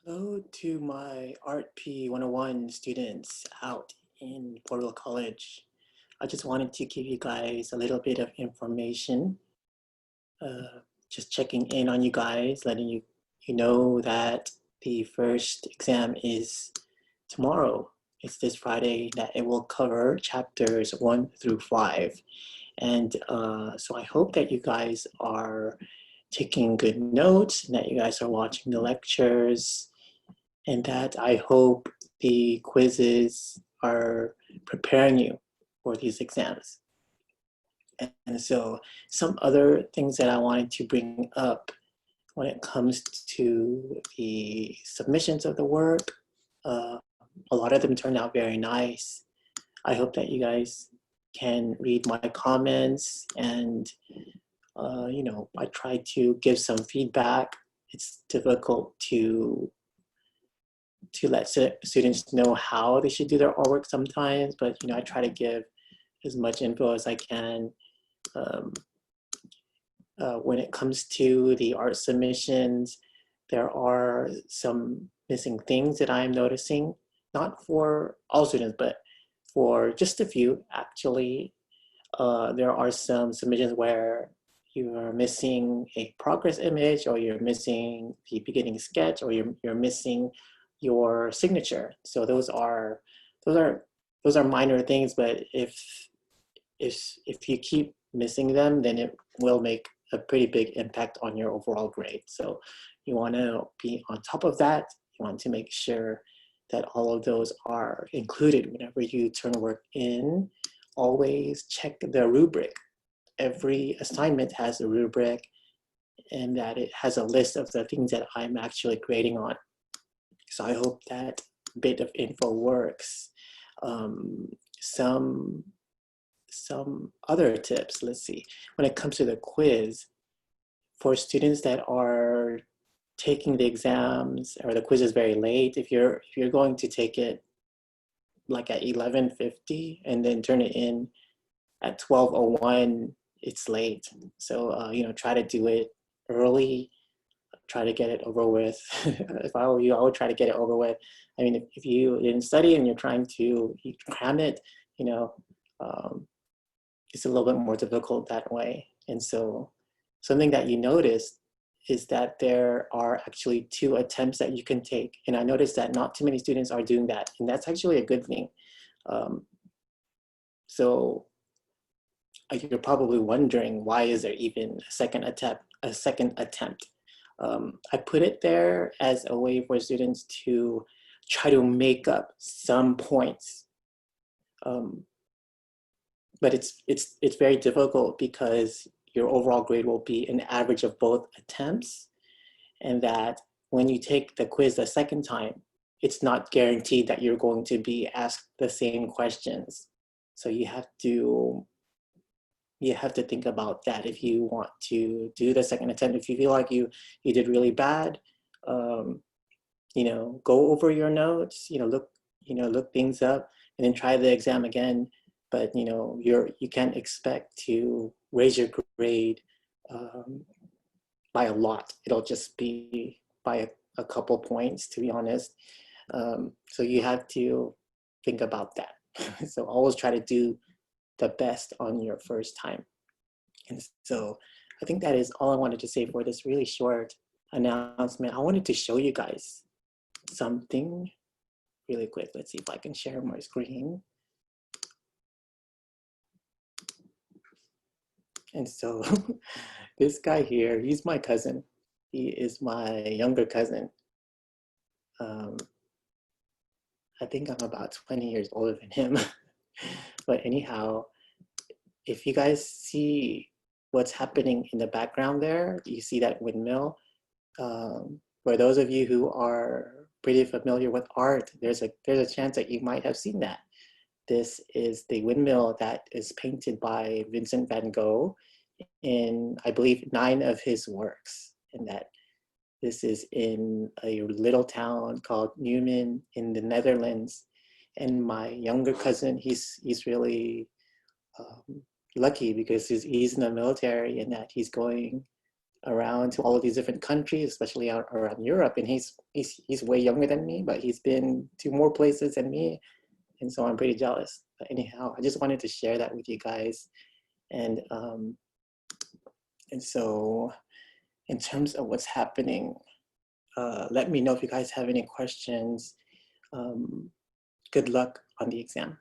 Hello to my Art P 101 students out in Portal College. I just wanted to give you guys a little bit of information, just checking in on you guys, letting you know that the first exam is tomorrow. It's this Friday that it will cover chapters 1 through 5. And so I hope that you guys are taking good notes and that you guys are watching the lectures and that I hope the quizzes are preparing you for these exams. And so some other things that I wanted to bring up when it comes to the submissions of the work, a lot of them turned out very nice. I hope that you guys can read my comments and I try to give some feedback. It's difficult to let students know how they should do their artwork sometimes, but I try to give as much info as I can. When it comes to the art submissions, there are some missing things that I'm noticing, not for all students, but for just a few actually. There are some submissions where you're missing a progress image, or you're missing the beginning sketch, or you're missing your signature. So those are minor things, but if you keep missing them, then it will make a pretty big impact on your overall grade. So you want to be on top of that. You want to make sure that all of those are included whenever you turn work in. Always check the rubric. Every assignment has a rubric, and that it has a list of the things that I'm actually grading on. So I hope that bit of info works. Some other tips, let's see. When it comes to the quiz, for students that are taking the exams or the quiz is very late, if you're going to take it like at 11:50 and then turn it in at 12:01, it's late. So try to do it early. Try to get it over with. If I were you, I would try to get it over with. I mean, if you didn't study and you're trying to cram it, it's a little bit more difficult that way. And so something that you notice is that there are actually 2 attempts that you can take. And I noticed that not too many students are doing that. And that's actually a good thing. So you're probably wondering, why is there even a second attempt? I put it there as a way for students to try to make up some points. But it's very difficult because your overall grade will be an average of both attempts, and that when you take the quiz the second time, it's not guaranteed that you're going to be asked the same questions. So you have to think about that if you want to do the second attempt. If you feel like you did really bad, go over your notes, look things up, and then try the exam again. But you can't expect to raise your grade by a lot. It'll just be by a couple points, to be honest. So you have to think about that. So always try to do the best on your first time. And so I think that is all I wanted to say for this really short announcement. I wanted to show you guys something really quick. Let's see if I can share my screen. And so this guy here, he's my cousin. He is my younger cousin. I think I'm about 20 years older than him. But anyhow, if you guys see what's happening in the background there, you see that windmill. For those of you who are pretty familiar with art, there's a chance that you might have seen that. This is the windmill that is painted by Vincent van Gogh in, I believe, 9 of his works. And that this is in a little town called Newman in the Netherlands. And my younger cousin, he's really lucky because he's in the military, and that he's going around to all of these different countries, especially out around Europe. And he's way younger than me, but he's been to more places than me. And so I'm pretty jealous. But anyhow, I just wanted to share that with you guys. And so in terms of what's happening, let me know if you guys have any questions. Good luck on the exam.